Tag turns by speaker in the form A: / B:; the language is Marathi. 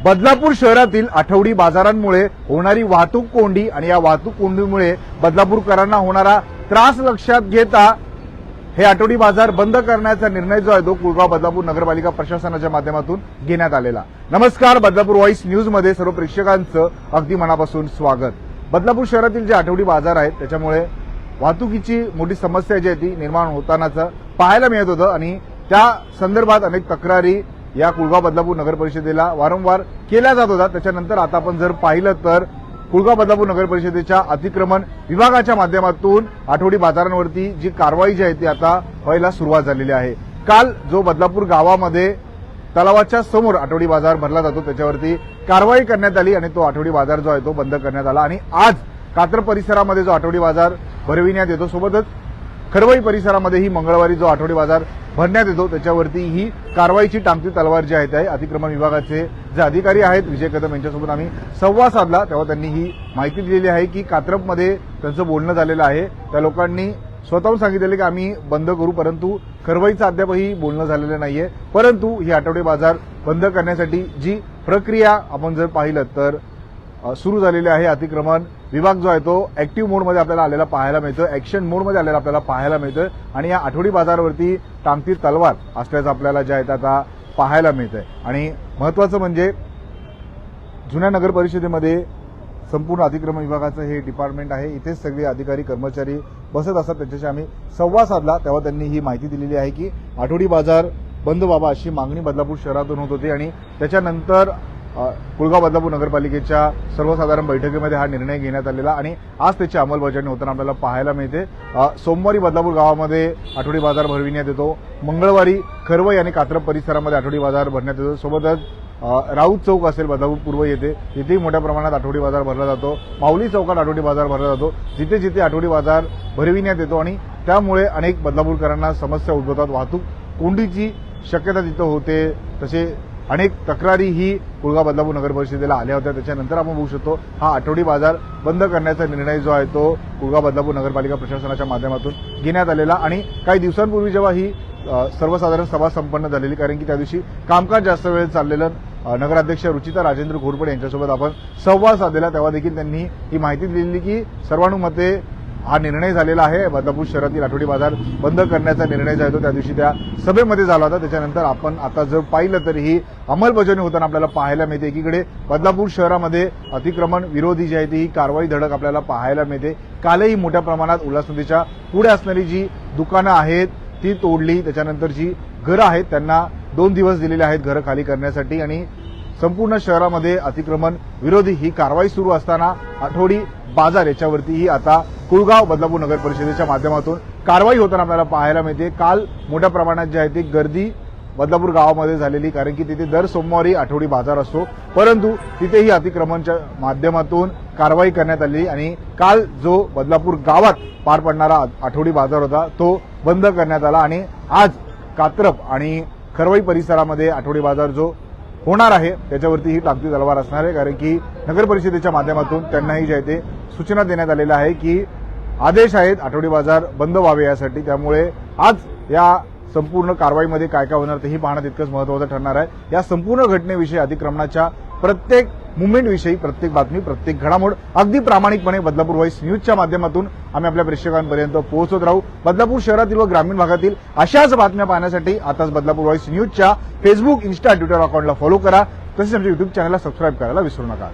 A: बदलापूर शहरातील आठवडी बाजारांमुळे होणारी वाहतूक कोंडी आणि या वाहतूक कोंडीमुळे बदलापूरकरांना होणारा त्रास लक्षात घेता हे आठवडी बाजार बंद करण्याचा निर्णय जो आहे तो कुळगाव बदलापूर नगरपालिका प्रशासनाच्या माध्यमातून घेण्यात आलेला। नमस्कार, बदलापूर व्हॉइस न्यूज मध्ये सर्व प्रेक्षकांचं अगदी मनापासून स्वागत। बदलापूर शहरातील जे आठवडी बाजार आहेत त्याच्यामुळे वाहतुकीची मोठी समस्या जी आहे ती निर्माण होतानाच पाहायला मिळत होतं आणि त्या संदर्भात अनेक तक्रारी या कुळगाव बदलापूर नगर परिषदेला वारंवार केल्या जात होत्या। त्याच्यानंतर आता आपण जर पाहिलं तर कुळगाव बदलापूर नगर परिषदेच्या अतिक्रमण विभागाच्या माध्यमातून आठवडी बाजारांवरती जी कारवाई जी आहे ती आता व्हायला सुरुवात झालेली आहे। काल जो बदलापूर गावामध्ये तलावाच्या समोर आठवडी बाजार भरला जातो त्याच्यावरती कारवाई करण्यात आली आणि तो आठवडी बाजार जो आहे तो बंद करण्यात आला आणि आज कात्र परिसरामध्ये जो आठवडी बाजार भरविण्यात येतो, सोबतच खरवई परिसरामध्येही मंगळवारी जो आठवडी बाजार भरण्यात येतो त्याच्यावरती ही कारवाईची टांगती तलवार जी आहे ते अतिक्रमण विभागाचे जे अधिकारी आहेत विजय कदम यांच्यासोबत आम्ही संवाद साधला तेव्हा त्यांनी ही माहिती दिलेली आहे की कात्रपमध्ये त्यांचं बोलणं झालेलं आहे। त्या लोकांनी स्वतःहून सांगितलेलं की आम्ही बंद करू, परंतु खरवईचं अद्यापही बोलणं झालेलं नाहीये। परंतु ही आठवडी बाजार बंद करण्यासाठी जी प्रक्रिया आपण जर पाहिलं तर सुरू झालेली आहे। अतिक्रमण विभाग जो आहे तो ऍक्टिव्ह मोडमध्ये आपल्याला आलेला पाहायला मिळतो, ऍक्शन मोडमध्ये आलेला आपल्याला पाहायला मिळतोय आणि या आठवडी बाजारावरती टांगती तलवार असल्याचं आपल्याला जे आहे ते आता पाहायला मिळतंय। आणि महत्त्वाचं म्हणजे जुन्या नगर परिषदेमध्ये संपूर्ण अतिक्रमण विभागाचं हे डिपार्टमेंट आहे, इथेच सगळे अधिकारी कर्मचारी बसत असतात। त्यांच्याशी आम्ही संवाद साधला तेव्हा त्यांनी ही माहिती दिलेली आहे की आठवडी बाजार बंद व्हावा अशी मागणी बदलापूर शहरातून होत होती आणि त्याच्यानंतर कुळगाव बदलापूर नगरपालिकेच्या सर्वसाधारण बैठकीमध्ये हा निर्णय घेण्यात आलेला आणि आज त्याची अंमलबजावणी होताना आपल्याला पाहायला मिळते। सोमवारी बदलापूर गावामध्ये आठवडी बाजार भरविण्यात येतो, मंगळवारी खरवई आणि कात्रप परिसरामध्ये आठवडी बाजार भरण्यात येतो, सोबतच राऊत चौक असेल बदलापूर पूर्व येथे तिथेही मोठ्या प्रमाणात आठवडी बाजार भरला जातो, माऊली चौकात आठवडी बाजार भरला जातो, जिथे जिथे आठवडी बाजार भरविण्यात येतो आणि त्यामुळे अनेक बदलापूरकरांना समस्या उद्भवतात, वाहतूक कोंडीची शक्यता तिथं होते। तसे अनेक तक्रारी ही कुळगाव बदलापूर नगर परिषदेला आल्या होत्या। त्याच्यानंतर आपण बघू शकतो हा आठवडी बाजार बंद करण्याचा निर्णय जो आहे तो कुळगाव बदलापूर नगरपालिका प्रशासनाच्या माध्यमातून घेण्यात आलेला आणि काही दिवसांपूर्वी जेव्हा ही सर्वसाधारण सभा संपन्न झालेली, कारण की त्या दिवशी कामकाज जास्त वेळ चाललेलं, नगराध्यक्ष रुचिता राजेंद्र घोरपडे यांच्यासोबत आपण संवाद साधलेला तेव्हा देखील त्यांनी ही माहिती दिलेली की सर्वानुमते हा निर्णय झालेला आहे। बदलापूर शहरातील आठवडी बाजार बंद करण्याचा निर्णय जो आहे तो त्या दिवशी त्या सभेमध्ये झाला होता। त्याच्यानंतर आपण आता जर पाहिलं तर ही अंमलबजावणी होताना आपल्याला पाहायला मिळते। एकीकडे बदलापूर शहरामध्ये अतिक्रमण विरोधी जी आहे ती ही कारवाई धडक आपल्याला पाहायला मिळते। कालही मोठ्या प्रमाणात उल्हास नदीच्या पुढे असणारी जी दुकानं आहेत ती तोडली, त्याच्यानंतर जी घरं आहेत त्यांना 2 दिवस दिलेले आहेत घरं खाली करण्यासाठी आणि संपूर्ण शहरामध्ये अतिक्रमण विरोधी ही कारवाई सुरू असताना आठवडी बाजार याच्यावरतीही आता कुळगाव बदलापूर नगर परिषदेच्या माध्यमातून कारवाई होताना आपल्याला पाहायला मिळते। काल मोठ्या प्रमाणात जी आहे ती गर्दी बदलापूर गावामध्ये झालेली, कारण की तिथे दर सोमवारी आठवडी बाजार असतो, परंतु तिथेही अतिक्रमणच्या माध्यमातून कारवाई करण्यात आली आणि काल जो बदलापूर गावात पार पडणारा आठवडी बाजार होता तो बंद करण्यात आला आणि आज कात्रप आणि खरवई परिसरामध्ये आठवडी बाजार जो होणार आहे त्याच्यावरती ही टांगती तलवार असणार आहे, कारण की नगर परिषदेच्या माध्यमातून त्यांनाही जे आहे ते सूचना देण्यात आलेल्या आहे की आदेश आहेत आठवडी बाजार बंद व्हावे यासाठी। त्यामुळे आज या संपूर्ण कारवाईमध्ये काय काय होणार तेही पाहणं तितकंच महत्त्वाचं ठरणार आहे। या संपूर्ण घटनेविषयी अतिक्रमणाच्या प्रत्येक मुवमेंटविषयी प्रत्येक बातमी प्रत्येक घडामोड अगदी प्रामाणिकपणे बदलापूर व्हॉइस न्यूजच्या माध्यमातून आम्ही आपल्या प्रेक्षकांपर्यंत पोहोचवत राहू। बदलापूर शहरातील व ग्रामीण भागातील अशाच बातम्या पाहण्यासाठी आताच बदलापूर व्हॉइस न्यूजच्या फेसबुक, इन्स्टा, ट्विटर अकाउंटला फॉलो करा, तसेच आमच्या युट्यूब चॅनलला सबस्क्राईब करायला विसरू नका।